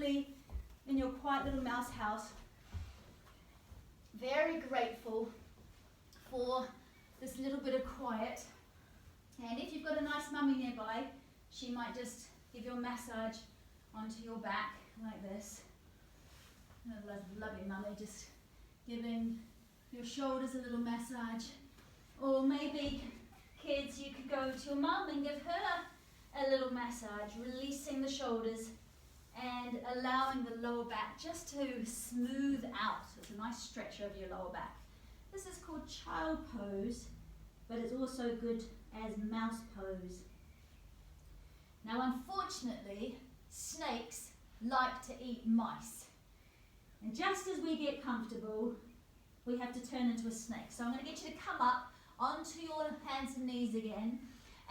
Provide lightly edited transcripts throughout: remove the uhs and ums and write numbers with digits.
probably in your quiet little mouse house, very grateful for this little bit of quiet. And if you've got a nice mummy nearby, she might just give you a massage onto your back like this. A lovely mummy, just giving your shoulders a little massage. Or maybe, kids, you could go to your mum and give her a little massage, releasing the shoulders and allowing the lower back just to smooth out. So it's a nice stretch over your lower back. This is called child pose, but it's also good as mouse pose. Now, unfortunately, snakes like to eat mice. And just as we get comfortable, we have to turn into a snake. So I'm going to get you to come up onto your hands and knees again.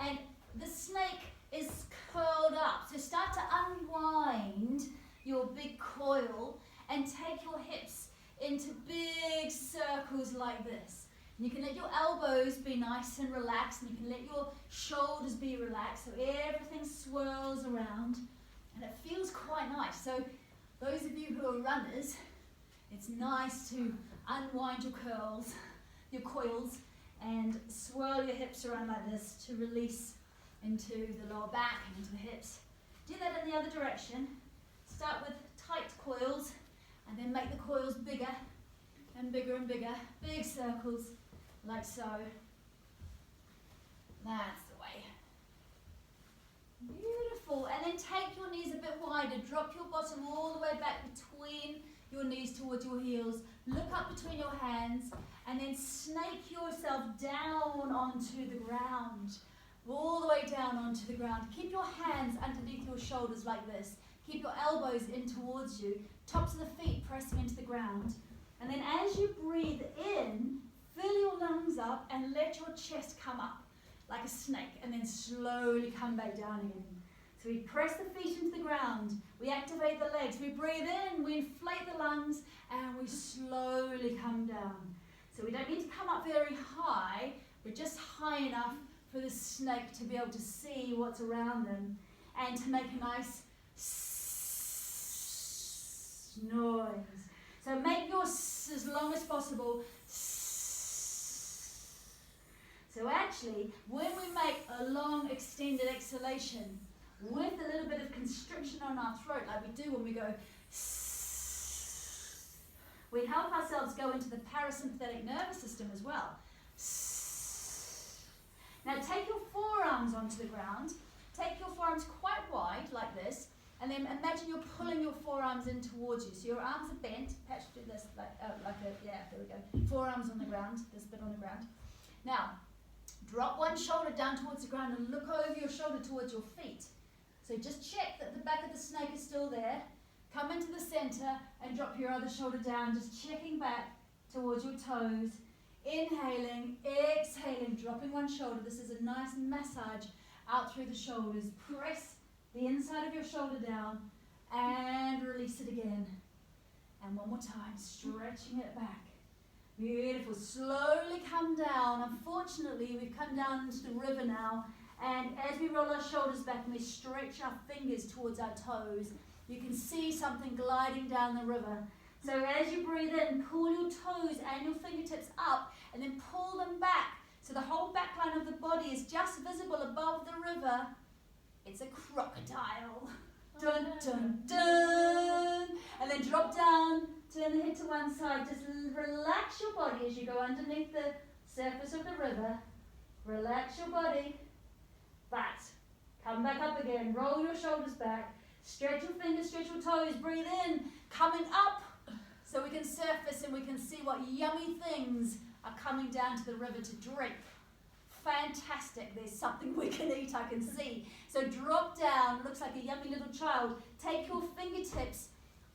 And the snake is curled up. So start to unwind your big coil and take your hips into big circles like this. And you can let your elbows be nice and relaxed, and you can let your shoulders be relaxed, so everything swirls around, and it feels quite nice. So those of you who are runners, it's nice to unwind your coils, and swirl your hips around like this to release into the lower back and into the hips. Do that in the other direction. Start with tight coils, and then make the coils bigger and bigger and bigger. Big circles, like so. That's the way. Beautiful. And then take your knees a bit wider. Drop your bottom all the way back between your knees towards your heels. Look up between your hands, and then snake yourself down onto the ground. All the way down onto the ground. Keep your hands underneath your shoulders like this. Keep your elbows in towards you. Tops of the feet pressing into the ground. And then as you breathe in, fill your lungs up and let your chest come up like a snake, and then slowly come back down again. So we press the feet into the ground. We activate the legs. We breathe in, we inflate the lungs, and we slowly come down. So we don't need to come up very high. We're just high enough for the snake to be able to see what's around them and to make a nice noise. So make your as long as possible. So actually, when we make a long extended exhalation with a little bit of constriction on our throat, like we do when we go, we help ourselves go into the parasympathetic nervous system as well. Now take your forearms onto the ground. Take your forearms quite wide, like this, and then imagine you're pulling your forearms in towards you. So your arms are bent. Perhaps do this there we go. Forearms on the ground, this bit on the ground. Now, drop one shoulder down towards the ground and look over your shoulder towards your feet. So just check that the back of the snake is still there. Come into the center and drop your other shoulder down, just checking back towards your toes. Inhaling, exhaling, dropping one shoulder. This is a nice massage out through the shoulders. Press the inside of your shoulder down and release it again. And one more time, stretching it back. Beautiful. Slowly come down. Unfortunately, we've come down into the river now. And as we roll our shoulders back and we stretch our fingers towards our toes, you can see something gliding down the river. So as you breathe in, pull your toes and your fingertips up and then pull them back. So the whole back line of the body is just visible above the river. It's a crocodile. Dun, dun, dun. And then drop down, turn the head to one side. Just relax your body as you go underneath the surface of the river. Relax your body. But come back up again. Roll your shoulders back. Stretch your fingers, stretch your toes. Breathe in, coming up. So we can surface and we can see what yummy things are coming down to the river to drink. Fantastic. There's something we can eat, I can see. So drop down, looks like a yummy little child. Take your fingertips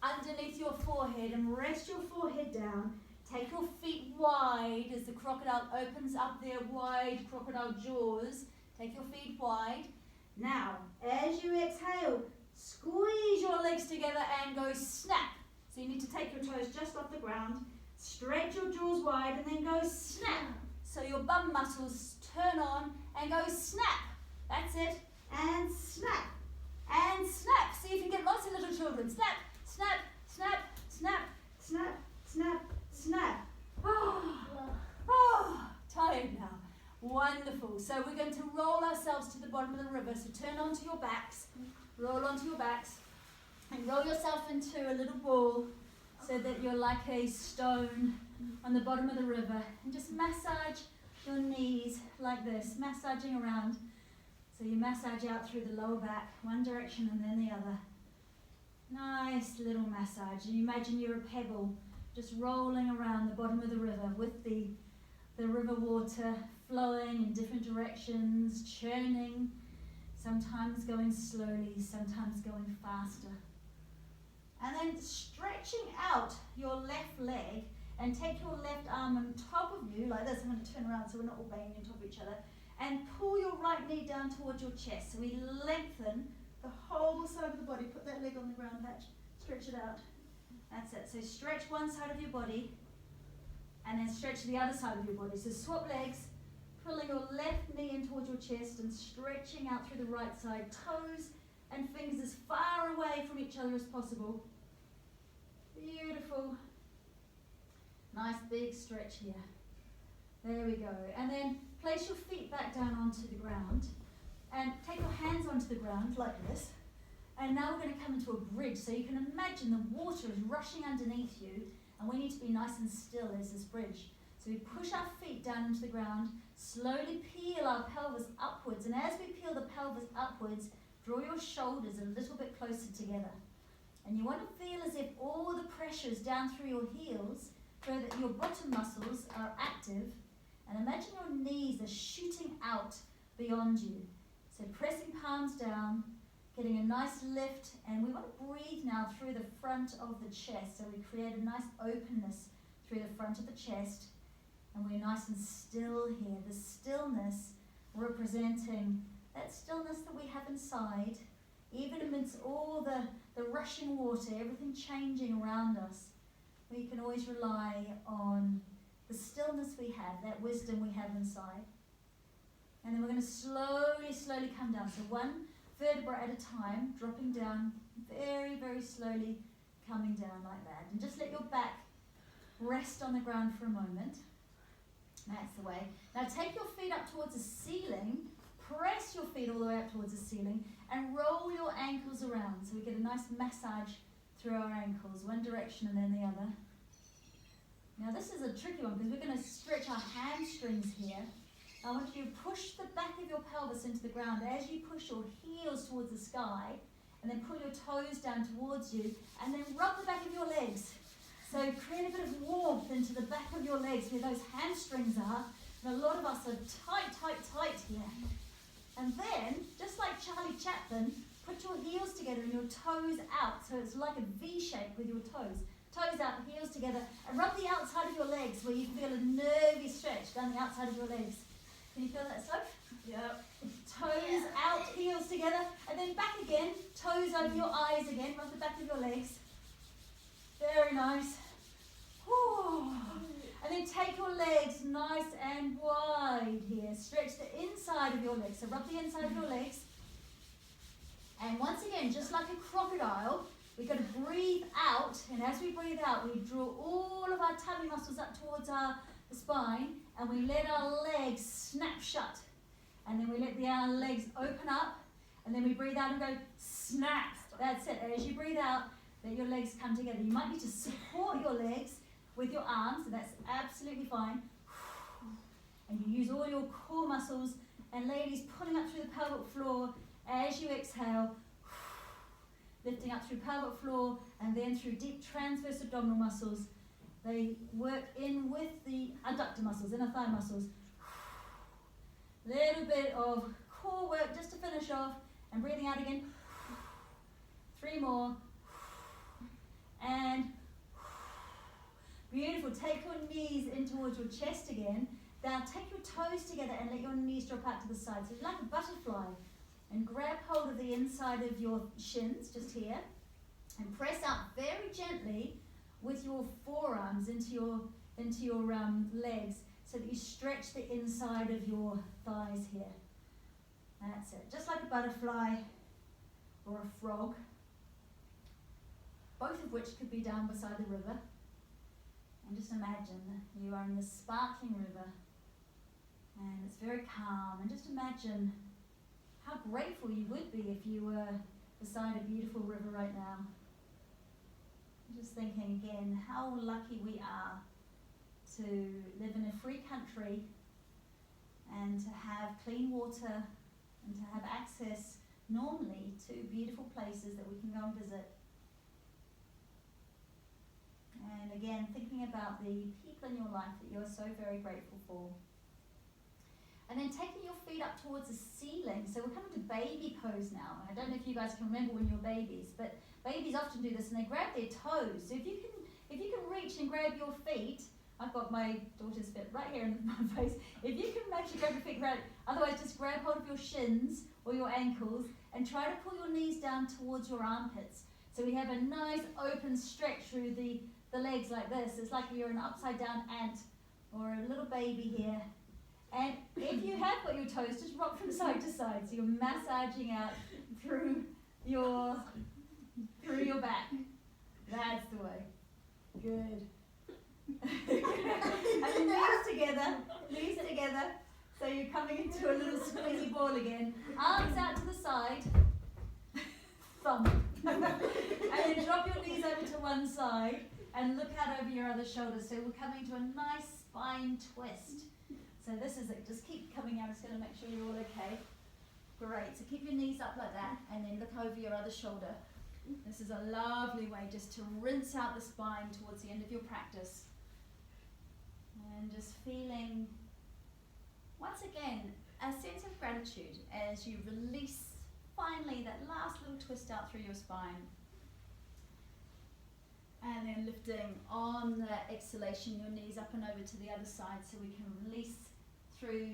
underneath your forehead and rest your forehead down. Take your feet wide as the crocodile opens up their wide crocodile jaws. Take your feet wide. Now, as you exhale, squeeze your legs together and go snap. So you need to take your toes just off the ground, stretch your jaws wide, and then go snap. So your bum muscles turn on and go snap. That's it. And snap. And snap. See if you can get lots of little children. Snap, snap, snap, snap, snap, snap, snap. Oh, tired now. Wonderful. So we're going to roll ourselves to the bottom of the river. So turn onto your backs, roll onto your backs, and roll yourself into a little ball so that you're like a stone on the bottom of the river. And just massage your knees like this, massaging around. So you massage out through the lower back, one direction and then the other. Nice little massage. And you imagine you're a pebble just rolling around the bottom of the river with the river water flowing in different directions, churning, sometimes going slowly, sometimes going faster. And then stretching out your left leg and take your left arm on top of you, like this. I'm going to turn around so we're not all banging on top of each other. And pull your right knee down towards your chest. So we lengthen the whole side of the body. Put that leg on the ground, Patch. Stretch it out. That's it. So stretch one side of your body and then stretch the other side of your body. So swap legs, pulling your left knee in towards your chest and stretching out through the right side. Toes and fingers as far away from each other as possible. Beautiful. Nice big stretch here. There we go. And then place your feet back down onto the ground and take your hands onto the ground like this. And now we're going to come into a bridge. So you can imagine the water is rushing underneath you and we need to be nice and still as this bridge. So we push our feet down into the ground, slowly peel our pelvis upwards. And as we peel the pelvis upwards, draw your shoulders a little bit closer together. And you want to feel as if all the pressure is down through your heels so that your bottom muscles are active. And imagine your knees are shooting out beyond you. So pressing palms down, getting a nice lift, and we want to breathe now through the front of the chest. So we create a nice openness through the front of the chest, and we're nice and still here. The stillness representing that stillness that we have inside, even amidst all the rushing water, everything changing around us. We can always rely on the stillness we have, that wisdom we have inside. And then we're going to slowly, slowly come down. So one vertebra at a time, dropping down, very, very slowly coming down like that. And just let your back rest on the ground for a moment. That's the way. Now take your feet up towards the ceiling, press your feet all the way up towards the ceiling, and roll your ankles around. So we get a nice massage through our ankles, one direction and then the other. Now this is a tricky one because we're going to stretch our hamstrings here. I want you to push the back of your pelvis into the ground as you push your heels towards the sky, and then pull your toes down towards you, and then rub the back of your legs. So create a bit of warmth into the back of your legs where those hamstrings are. And a lot of us are tight, tight, tight here. And then, just like Charlie Chaplin, put your heels together and your toes out. So it's like a V shape with your toes. Toes out, heels together, and rub the outside of your legs where you feel a nervy stretch down the outside of your legs. Can you feel that slope? Yep. Toes out, heels together, and then back again. Toes over your eyes again. Rub the back of your legs. Very nice. Whew. And then take your legs nice and wide here. Stretch the inside of your legs. So rub the inside of your legs. And once again, just like a crocodile, we're going to breathe out. And as we breathe out, we draw all of our tummy muscles up towards our spine. And we let our legs snap shut. And then we let our legs open up. And then we breathe out and go snap. That's it. As you breathe out, let your legs come together. You might need to support your legs with your arms, and that's absolutely fine. And you use all your core muscles. And ladies, pulling up through the pelvic floor as you exhale. Lifting up through pelvic floor and then through deep transverse abdominal muscles. They work in with the adductor muscles, inner thigh muscles. Little bit of core work just to finish off, and breathing out again. 3 more. And beautiful. Take your knees in towards your chest again. Now take your toes together and let your knees drop out to the side. So like a butterfly. And grab hold of the inside of your shins, just here. And press out very gently with your forearms into your legs, so that you stretch the inside of your thighs here. That's it. Just like a butterfly or a frog. both of which could be down beside the river. And just imagine you are in this sparkling river and it's very calm, and just imagine how grateful you would be if you were beside a beautiful river right now. Just thinking again how lucky we are to live in a free country and to have clean water and to have access normally to beautiful places that we can go and visit. And again, thinking about the people in your life that you are so very grateful for. And then taking your feet up towards the ceiling. So we're coming to baby pose now. I don't know if you guys can remember when you were babies, but babies often do this and they grab their toes. So if you can reach and grab your feet, I've got my daughter's foot right here in my face. If you can actually grab your feet, grab it. Otherwise, just grab hold of your shins or your ankles and try to pull your knees down towards your armpits. So we have a nice open stretch through the legs like this. It's like you're an upside down ant or a little baby here. And if you have got your toes, just rock from side to side. So you're massaging out through your back. That's the way. Good. And then knees together. So you're coming into a little squeezy ball again. Arms out to the side. Thumb. And then drop your knees over to one side and look out over your other shoulder. So we're coming to a nice spine twist. So this is it. Just keep coming out. It's going to make sure you're all okay. Great. So keep your knees up like that and then look over your other shoulder. This is a lovely way just to rinse out the spine towards the end of your practice. And just feeling, once again, a sense of gratitude as you release finally that last little twist out through your spine. And then lifting on the exhalation, your knees up and over to the other side so we can release through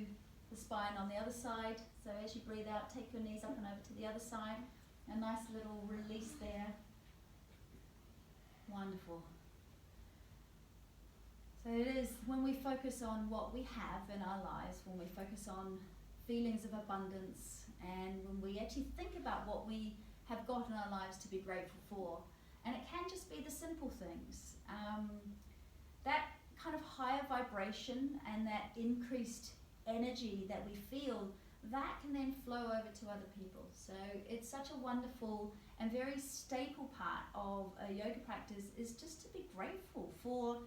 the spine on the other side. So as you breathe out, take your knees up and over to the other side. A nice little release there. Wonderful. So it is when we focus on what we have in our lives, when we focus on feelings of abundance, and when we actually think about what we have got in our lives to be grateful for. And it can just be the simple things. That kind of higher vibration and that increased energy that we feel, that can then flow over to other people. So it's such a wonderful and very staple part of a yoga practice is just to be grateful for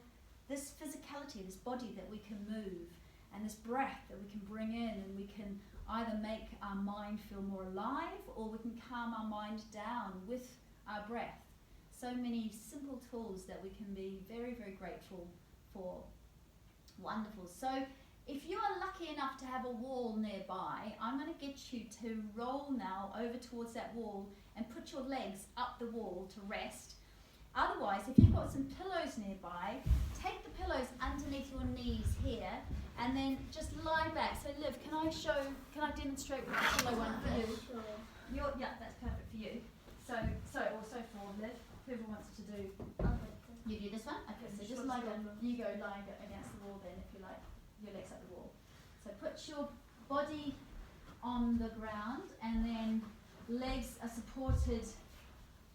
this physicality, this body that we can move, and this breath that we can bring in, and we can either make our mind feel more alive or we can calm our mind down with our breath. So many simple tools that we can be very, very grateful for. Wonderful. So if you are lucky enough to have a wall nearby, I'm going to get you to roll now over towards that wall and put your legs up the wall to rest. Otherwise, if you've got some pillows nearby, take the pillows underneath your knees here and then just lie back. So Liv, can I demonstrate with the pillow one for you? Yeah, that's perfect for you. So also for Liv, whoever wants to do. You do this one? Okay, so just lie down. You go lie against the wall then if you like. Your legs up the wall. So put your body on the ground and then legs are supported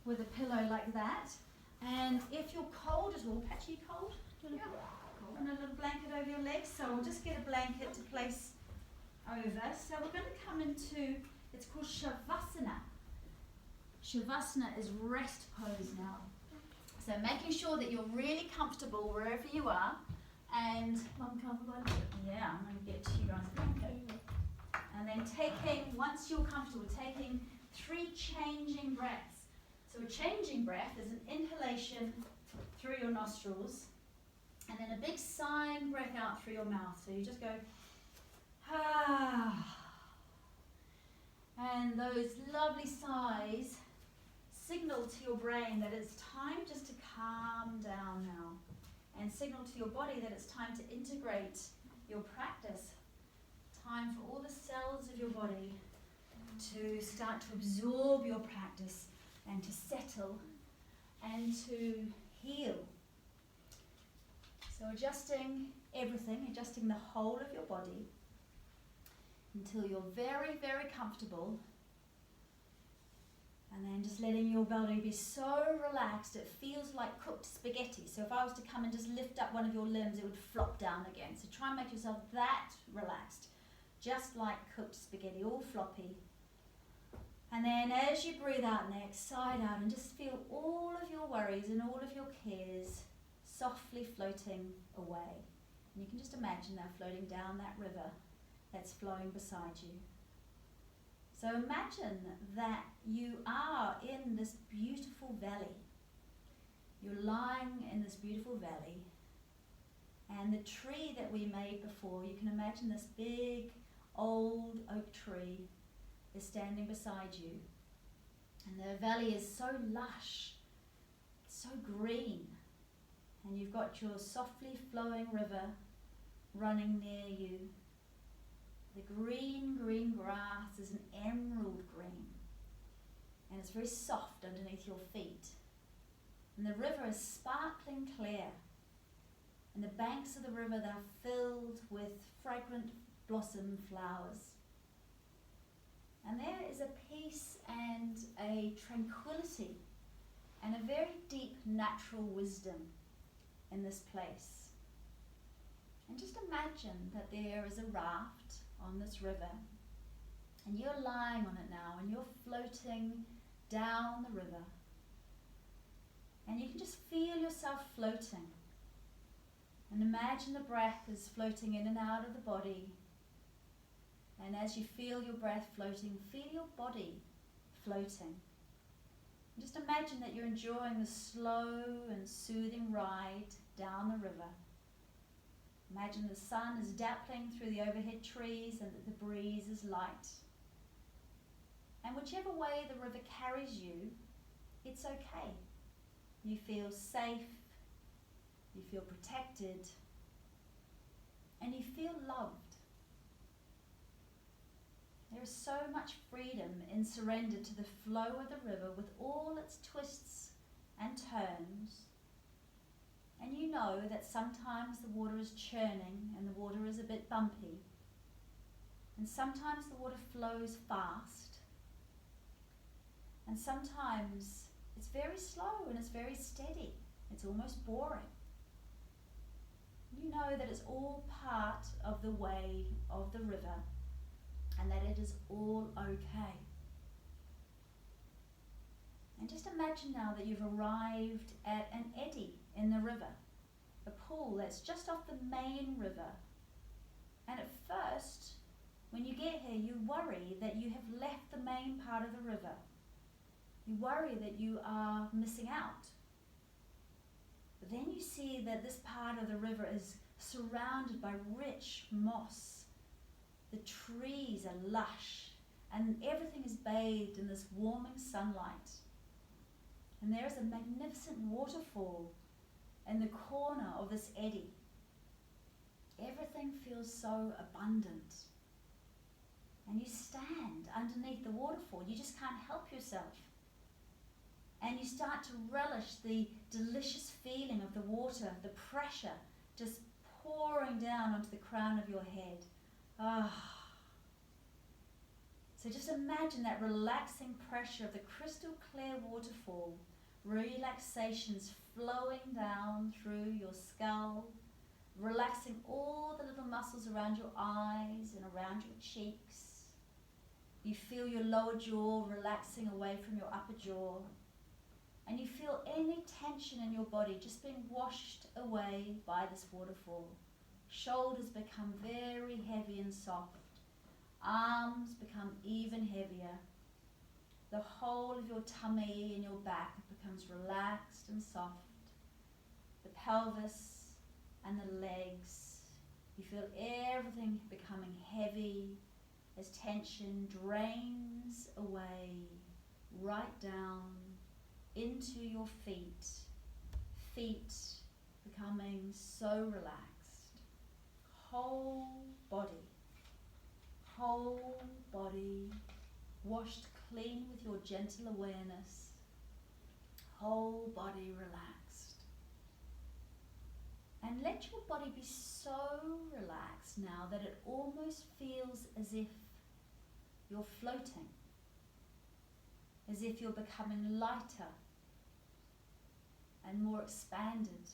with a pillow like that. And if you're cold at all, Pat, are you cold? Do you want a little blanket over your legs? So we'll just get a blanket to place over. So we're going to come into, it's called Shavasana. Shavasana is rest pose now. So making sure that you're really comfortable wherever you are. And I'm comfortable. Yeah, I'm going to get you guys a blanket. And then once you're comfortable, taking 3 changing breaths. So a changing breath is an inhalation through your nostrils, and then a big sighing breath out through your mouth. So you just go, ah. And those lovely sighs signal to your brain that it's time just to calm down now. And signal to your body that it's time to integrate your practice. Time for all the cells of your body to start to absorb your practice and to settle and to heal. So adjusting everything, adjusting the whole of your body until you're very, very comfortable. And then just letting your belly be so relaxed, it feels like cooked spaghetti. So if I was to come and just lift up one of your limbs, it would flop down again. So try and make yourself that relaxed, just like cooked spaghetti, all floppy. And then as you breathe out next, side out, and just feel all of your worries and all of your cares softly floating away. And you can just imagine they're floating down that river that's flowing beside you. So imagine that you are in this beautiful valley. You're lying in this beautiful valley, and the tree that we made before, you can imagine this big old oak tree is standing beside you. And the valley is so lush, so green, and you've got your softly flowing river running near you. The green grass is an emerald green, and it's very soft underneath your feet. And the river is sparkling clear, and the banks of the river, they're filled with fragrant blossom flowers. And there is a peace and a tranquility and a very deep natural wisdom in this place. And just imagine that there is a raft on this river, and you're lying on it now, and you're floating down the river, and you can just feel yourself floating, and imagine the breath is floating in and out of the body. And as you feel your breath floating, feel your body floating. And just imagine that you're enjoying the slow and soothing ride down the river. Imagine the sun is dappling through the overhead trees and that the breeze is light. And whichever way the river carries you, it's okay. You feel safe, you feel protected, and you feel loved. There is so much freedom in surrender to the flow of the river with all its twists and turns. And you know that sometimes the water is churning and the water is a bit bumpy. And sometimes the water flows fast. And sometimes it's very slow and it's very steady. It's almost boring. You know that it's all part of the way of the river and that it is all okay. And just imagine now that you've arrived at an eddy in the river, a pool that's just off the main river. And at first, when you get here, you worry that you have left the main part of the river. You worry that you are missing out. But then you see that this part of the river is surrounded by rich moss. The trees are lush, and everything is bathed in this warming sunlight. And there is a magnificent waterfall in the corner of this eddy. Everything feels so abundant. And you stand underneath the waterfall. You just can't help yourself. And you start to relish the delicious feeling of the water, the pressure just pouring down onto the crown of your head. So just imagine that relaxing pressure of the crystal clear waterfall, relaxations flowing down through your skull, relaxing all the little muscles around your eyes and around your cheeks. You feel your lower jaw relaxing away from your upper jaw, and you feel any tension in your body just being washed away by this waterfall. Shoulders become very heavy and soft. Arms become even heavier. The whole of your tummy and your back becomes relaxed and soft. The pelvis and the legs. You feel everything becoming heavy as tension drains away right down into your feet. Feet becoming so relaxed. Whole body washed clean with your gentle awareness. Whole body relaxed. And let your body be so relaxed now that it almost feels as if you're floating. as if you're becoming lighter and more expanded,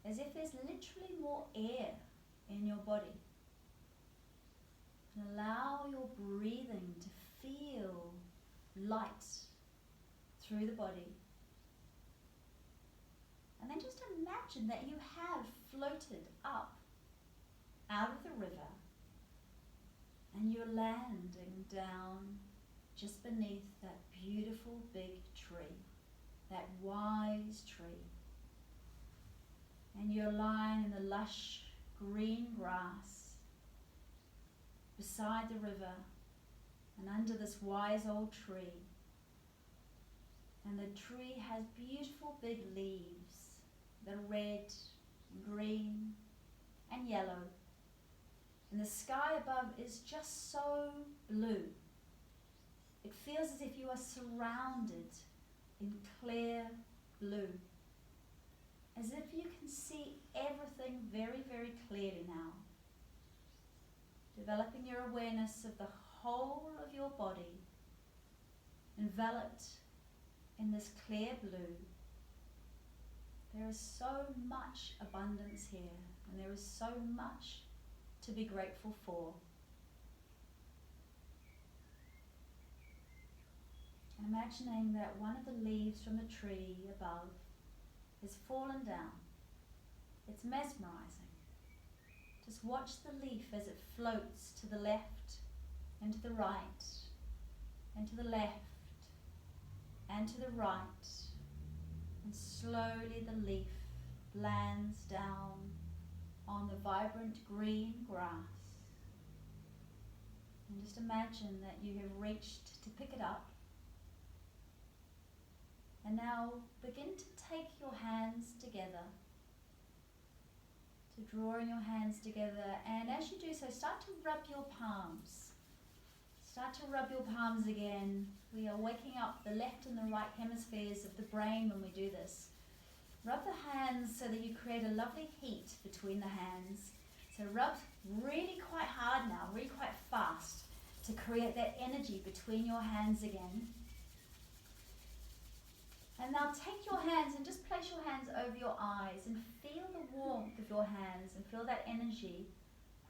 as if there's literally more air in your body. And allow your breathing to feel light through the body. And then just imagine that you have floated up out of the river and you're landing down just beneath that beautiful big tree, that wise tree. And you're lying in the lush green grass beside the river and under this wise old tree. And the tree has beautiful big leaves that are red, green and yellow. And the sky above is just so blue. It feels as if you are surrounded in clear blue. As if you can see everything very, very clearly now. Developing your awareness of the whole of your body, enveloped in this clear blue. There is so much abundance here, and there is so much to be grateful for. Imagining that one of the leaves from the tree above has fallen down. It's mesmerizing. Just watch the leaf as it floats to the left and to the right and to the left and to the right, and slowly the leaf lands down on the vibrant green grass. And just imagine that you have reached to pick it up. And now begin to take your hands together, to draw in your hands together, and as you do so, start to rub your palms. Start to rub your palms again. We are waking up the left and the right hemispheres of the brain when we do this. Rub the hands so that you create a lovely heat between the hands. So rub really quite hard now, really quite fast, to create that energy between your hands again. And now take your hands and just place your hands over your eyes and feel the warmth of your hands and feel that energy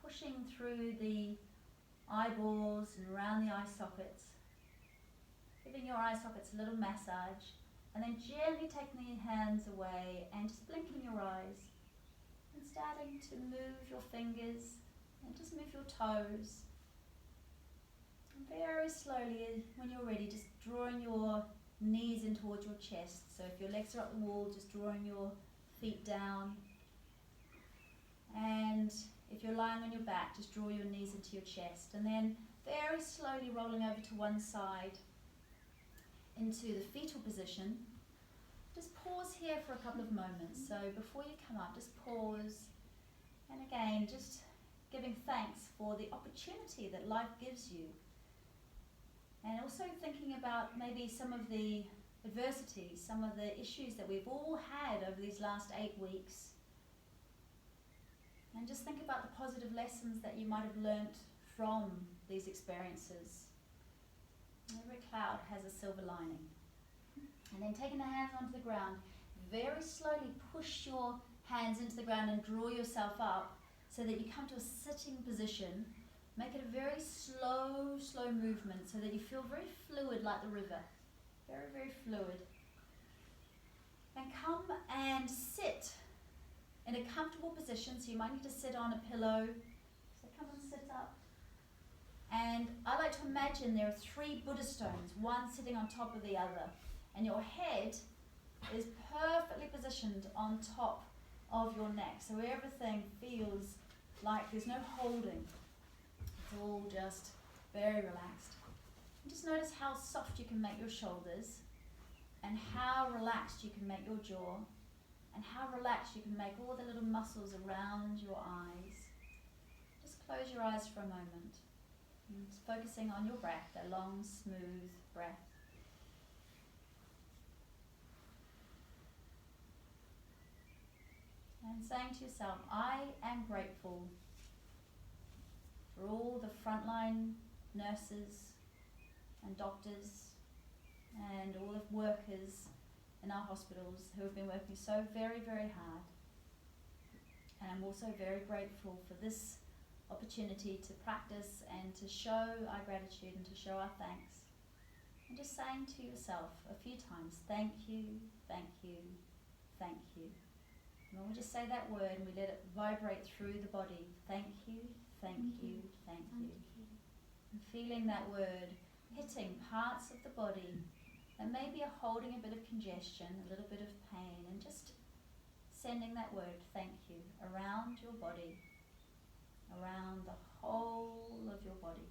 pushing through the eyeballs and around the eye sockets. Giving your eye sockets a little massage, and then gently taking the hands away and just blinking your eyes and starting to move your fingers and just move your toes. And very slowly, when you're ready, just drawing your knees in towards your chest. So if your legs are up the wall, just drawing your feet down. And if you're lying on your back, just draw your knees into your chest. And then very slowly rolling over to one side into the fetal position. Just pause here for a couple of moments. So before you come up, just pause. And again, just giving thanks for the opportunity that life gives you. And also thinking about maybe some of the adversities, some of the issues that we've all had over these last 8 weeks. And just think about the positive lessons that you might have learnt from these experiences. Every cloud has a silver lining. And then taking the hands onto the ground, very slowly push your hands into the ground and draw yourself up so that you come to a sitting position. Make it a very slow, slow movement so that you feel very fluid like the river. Very, very fluid. And come and sit in a comfortable position. So you might need to sit on a pillow. So come and sit up. And I like to imagine there are 3 Buddha stones, one sitting on top of the other. And your head is perfectly positioned on top of your neck. So everything feels like there's no holding. It's all just very relaxed. And just notice how soft you can make your shoulders and how relaxed you can make your jaw and how relaxed you can make all the little muscles around your eyes. Just close your eyes for a moment. And just focusing on your breath, that long, smooth breath. And saying to yourself, I am grateful for all the frontline nurses, and doctors and all the workers in our hospitals who have been working so very, very hard. And I'm also very grateful for this opportunity to practice and to show our gratitude and to show our thanks. And just saying to yourself a few times, thank you, thank you, thank you. And when we just say that word and we let it vibrate through the body, thank you, thank you, thank you. And feeling that word hitting parts of the body that maybe are holding a bit of congestion, a little bit of pain, and just sending that word, thank you, around your body, around the whole of your body.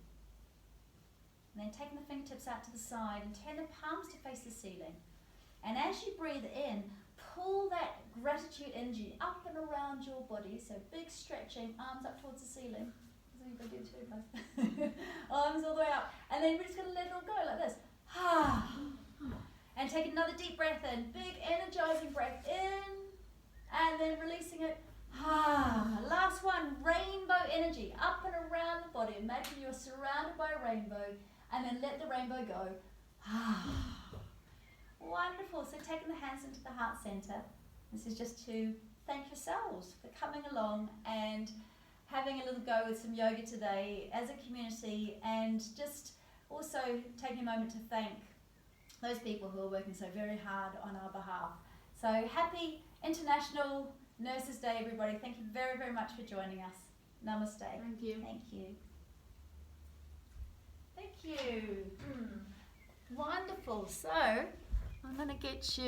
And then taking the fingertips out to the side and turn the palms to face the ceiling. And as you breathe in, pull that gratitude energy up and around your body. So big stretching, arms up towards the ceiling. That's what you've got to do too, guys. Arms all the way up. And then we're just going to let it all go like this. And take another deep breath in. Big energizing breath in. And then releasing it. Last one, rainbow energy up and around the body. Imagine you're surrounded by a rainbow. And then let the rainbow go. Wonderful. So taking the hands into the heart center. This is just to thank yourselves for coming along and having a little go with some yoga today as a community, and just also taking a moment to thank those people who are working so very hard on our behalf. So happy International Nurses Day, everybody. Thank you very, very much for joining us. Namaste. Thank you. Thank you. Thank you. Wonderful. So I'm going to get you